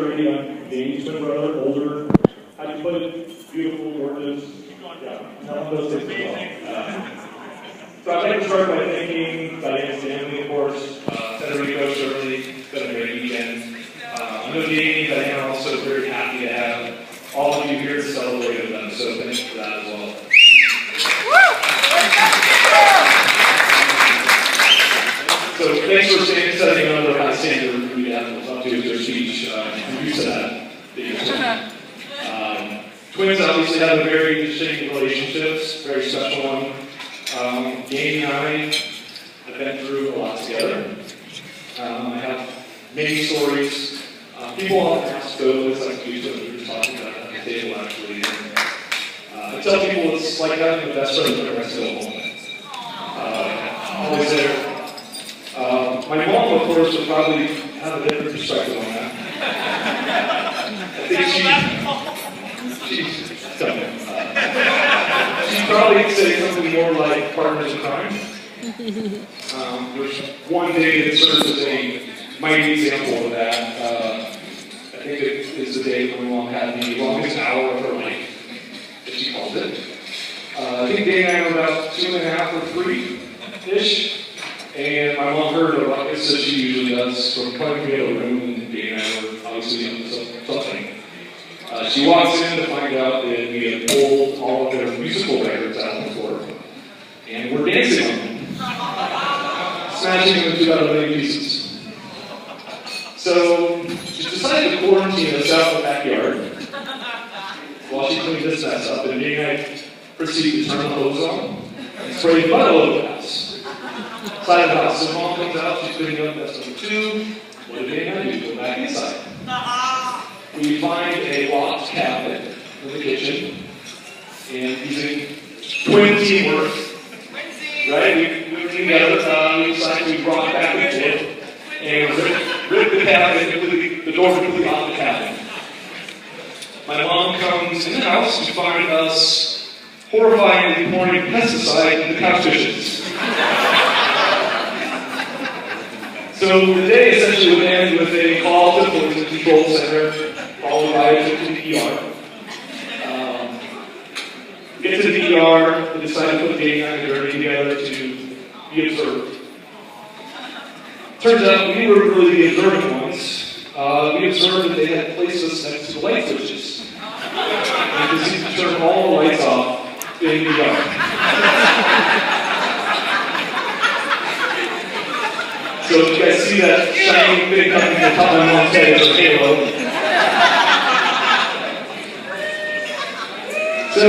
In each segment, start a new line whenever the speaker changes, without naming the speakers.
30. I'm Danny's twin brother, older. How do you put it? Beautiful, gorgeous. Yeah, one of those things as well. So I'd like to start by thanking Diane's family, of course, Federico, Shirley. It's been a great weekend. I know Danny and Diane are also very happy to have all of you here to celebrate with them, so thanks for that as well. So thanks for setting another high standard for me to have up to their speech. I'm used to that. Twins obviously have a very interesting relationships, very special one. Danny and I have been through a lot together. I have many stories. People often ask those, like we were just talking about at the table actually. I tell people it's like having the best friend for the rest of the moment. Always there. My mom, of course, would probably have a different perspective on that. I think she'd probably say something more like partners in crime, which one day it serves as a mighty example of that. I think it is the day when my mom had the longest hour of her life, as she called it. I think Dana and I were about 2.5 or 3-ish. And my mom heard a ruckus that she usually does from playing the room, and Dana and I were obviously up to something. She walks in to find out that we had pulled all of their musical records out on the floor, and we're dancing on them, smashing them into about 1 million pieces. So she decided to quarantine us out in the backyard while she cleaned this mess up, and Dana and I proceeded to turn the hose on and spray mud all over the house. Side of the house. So mom comes out, she's cleaning up mess number 2. What did Dana do? Go back inside. We find a locked cabinet in the kitchen, and using twin teamwork, right? We were together, we decided we brought back the kid, and ripped the cabinet, the door completely off the cabinet. My mom comes in the house to find us horrifyingly pouring pesticide into the couch cushions. So the day essentially would end with a call to the Poison Control Center, followed by a trip to the ER. Get to the ER, they decide to put Danny and Dirty together to be observed. Turns out we were really the observant ones. We observed that they had placed us next to the light switches. And proceeded to turn all the lights off in the ER. So you guys see that shiny thing coming from the top of my mom's head as a halo. So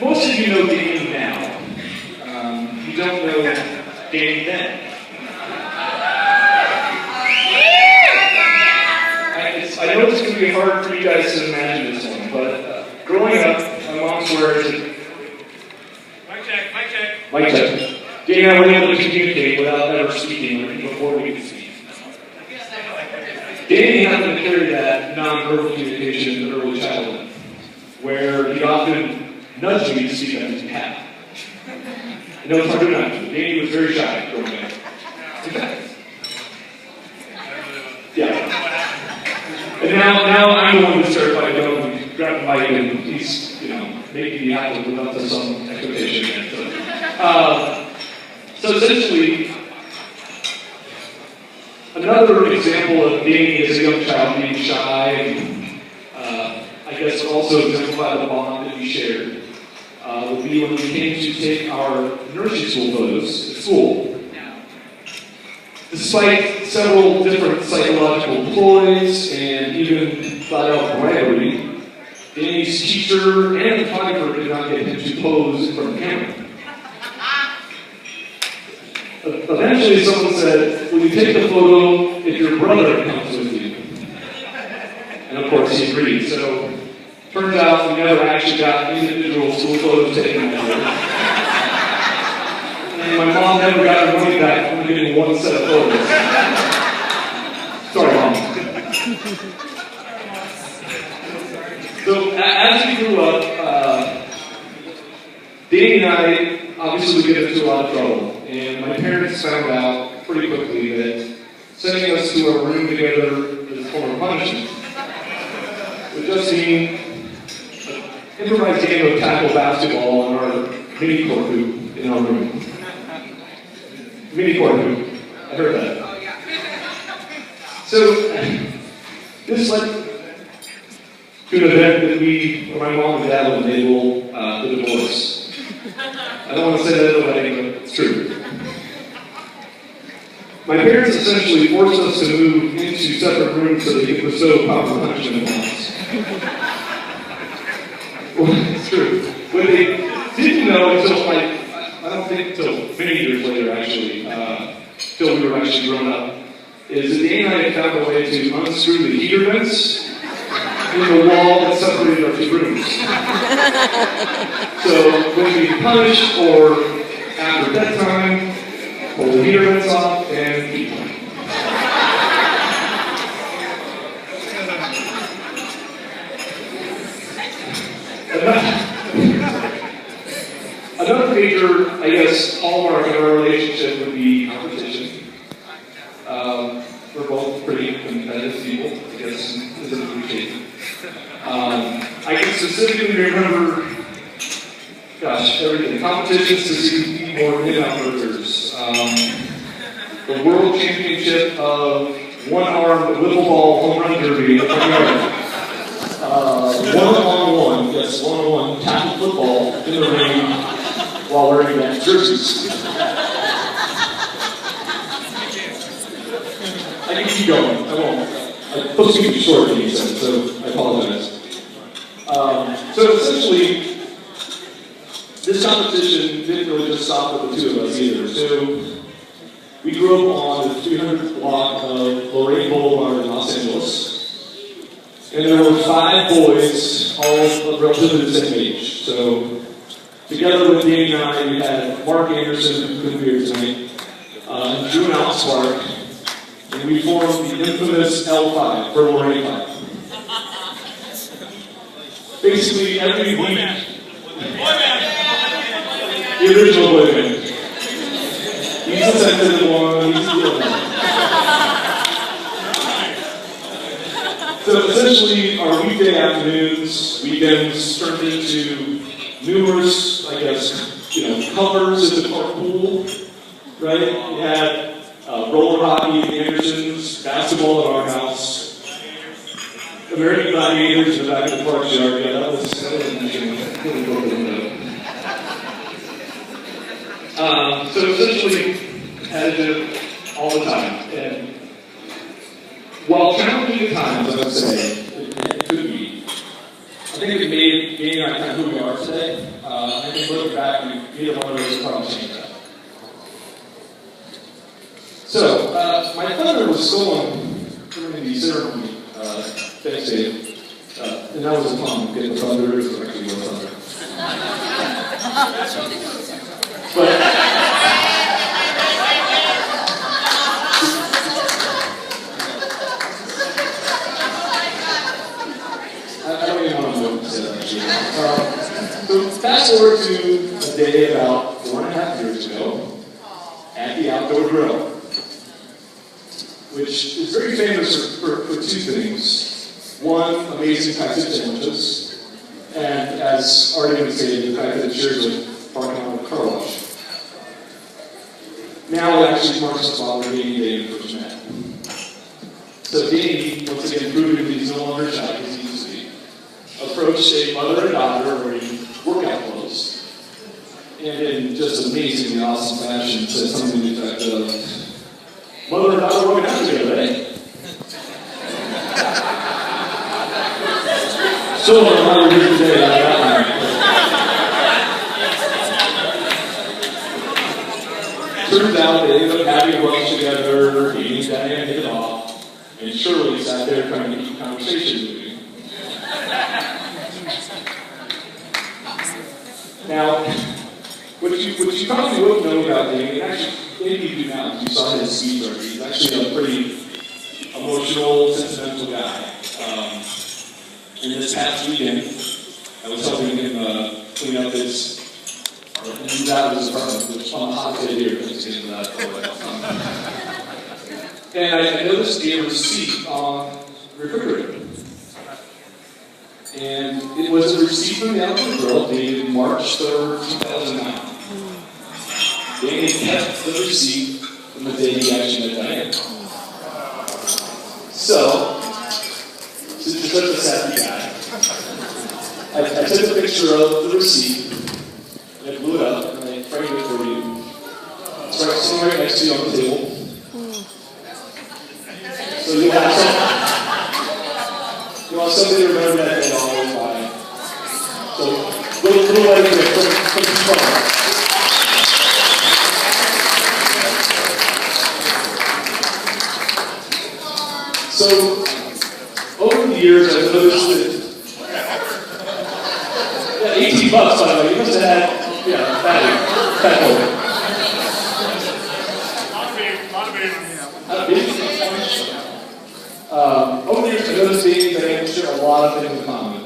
most of you know Danny now. You don't know Danny then. I know it's going to be hard for you guys to imagine this one, but growing up, my mom swears that... Mic check. Danny and I were able to communicate without ever speaking or before we could speak. Danny happened to carry that non-verbal communication in early childhood, where he often nudged me to speak on his behalf. No, it's hard to imagine. Danny was very shy growing up. In fact, yeah. And now I'm the one who's terrified to go and grab the mic and he's, making me happen to live up to some expectation. So essentially, another example of Danny as a young child being shy, and I guess also exemplify the bond that we shared, would be when we came to take our nursery school photos at school. Despite several different psychological ploys and even flat-out bribery, Danny's teacher and photographer did not get him to pose in front of the camera. Eventually someone said, will you take the photo if your brother comes with you? And of course he agreed. So turns out we never actually got individual school photos taken that year. And my mom never got her money back from getting one set of photos. Sorry, Mom. So as we grew up, Danny and I obviously would get into a lot of trouble. And my parents found out pretty quickly that sending us to a room together is a form of punishment. adjusting an improvised game of tackle basketball on our mini court hoop in our room. Mini court hoop. I heard that. So, this led to an event that my mom and dad would label the divorce. I don't want to say that at the wedding, but it's true. My parents essentially forced us to move into separate rooms so they could bestow proper punishment on us. Well, it's true. What they didn't know until, I don't think until many years later, actually, till we were actually grown up, is that Dane and I had found a way to unscrew the heater vents in the wall that separated our two rooms. So when we punished or after bedtime, pull the heater vents off and keep playing. Another major, I guess, hallmark of our relationship would be competition. We're both pretty competitive people, I guess, isn't appreciated. I can specifically remember, everything. Competitions to see more in-out burgers. The World Championship of one-armed wiffle ball home run derby in the front yard. One-on-one, yes, one-on-one tackle football in the ring while wearing that jerseys. I can keep going. I won't. I'm supposed to keep it short, he said, so I apologize. So essentially, this competition didn't really just stop with the two of us either. So we grew up on the 300th block of Lorraine Boulevard in Los Angeles. And there were 5 boys, all of relatively the same age. So together with Danny and I, we had Mark Anderson, who couldn't be here tonight, and Drew and Alex Clark. And we formed the infamous L5, for Lorraine 5. Basically, every week, the original boy band. He's the sensitive one, he's the other one. So essentially, our weekday afternoons, weekends turned into numerous, I guess, covers in the park pool, right? We had roller hockey at the Andersons, basketball at our house, American Gladiators in the back of the park yard. Yeah, that was really cool window. So essentially, had it all the time. And while challenging at times, I would say, it could be, I think it made Danny and I kind of who we are today. I think looking back, either one of us probably changed that. So, my thunder was stolen during the ceremony, thanks Dave. And that was fun, getting the thunder, it was actually more thunder. But, I don't even want to know what to say that actually. So, fast forward to a day about 4.5 years ago at the outdoor grill, which is very famous for 2 things. One, amazing types of sandwiches, and as already been stated, the fact that it shares with parking lot of car wash. Now it actually marks the spot where Danny and Dave first met. So Danny, once again proving that he's no longer shy as he used to be, approached a mother and daughter wearing workout clothes, and in just amazingly awesome fashion said something to the effect of, "Mother and daughter working out together, eh?" So I'm not here today, I got mine. Turns out they ended up having lunch together, eating that and hit it off, and Shirley sat there trying to keep conversation moving. Now, what you probably wouldn't know about David, actually, maybe you do now, you saw his speech already. He's actually a pretty emotional, sentimental guy. And this past weekend, I was helping him clean up his, move out of his apartment, which on a hot day here, let's get into that. And I noticed a receipt on the refrigerator. And it was a receipt from the Alpha Girl dated March 3rd, 2009. Danny kept the receipt from the day he actually met Diane. So, since you're such a savvy guy, I took a picture of the receipt, and I blew it up, and I framed it for you. It's right next to you on the table. So you'll have something to remember that day always by. So, little light here from the front. So, over the years, I've noticed that, yeah, $18, by the way, you must have had, yeah, fat boy. Over the years, I noticed Amy and Diane share a lot of things in common.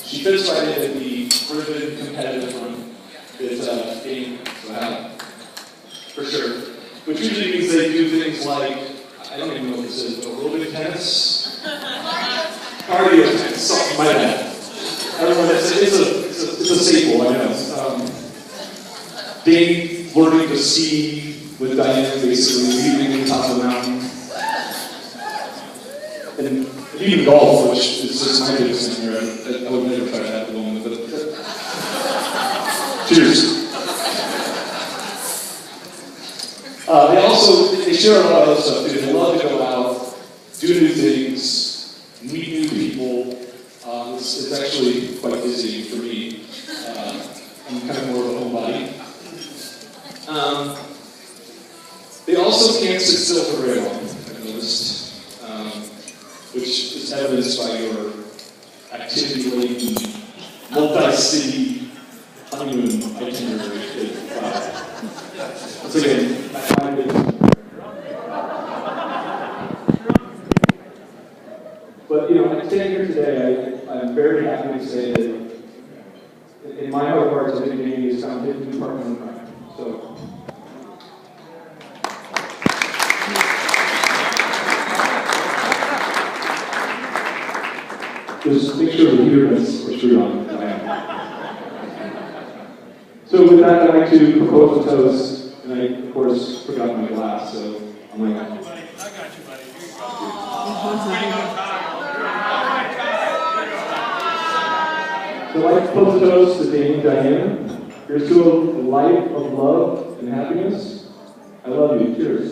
She fits right into the driven, competitive one that Amy for sure. Which usually means they do things like, I don't even know what this is, but aerobic tennis? Cardio tennis, something like that. I don't know, it's a staple, I know. Dave learning to ski with Diane, basically, leaving on top of the mountain. And even golf, which is just my biggest thing here. I would never try that at the moment, but cheers. They share a lot of other stuff too. They love to go out, do new things, meet new people. It's actually quite dizzying for me. I'm kind of more of a homebody. They also can't sit still for very long, I've noticed, which is evidenced by your activity-laden, multi-city honeymoon itinerary. Once again, I find it. But I'm standing here today. I'm very happy to say that in my heart of hearts, I think Amy has found a new partner in crime. So. Just make sure the heater is screwed on. So with that, I'd like to propose a toast, and I, of course, forgot my glass, so I'm like... I got you, buddy. So I'd like to propose a toast to Dave and Diane. Here's to a life of love and happiness. I love you. Cheers.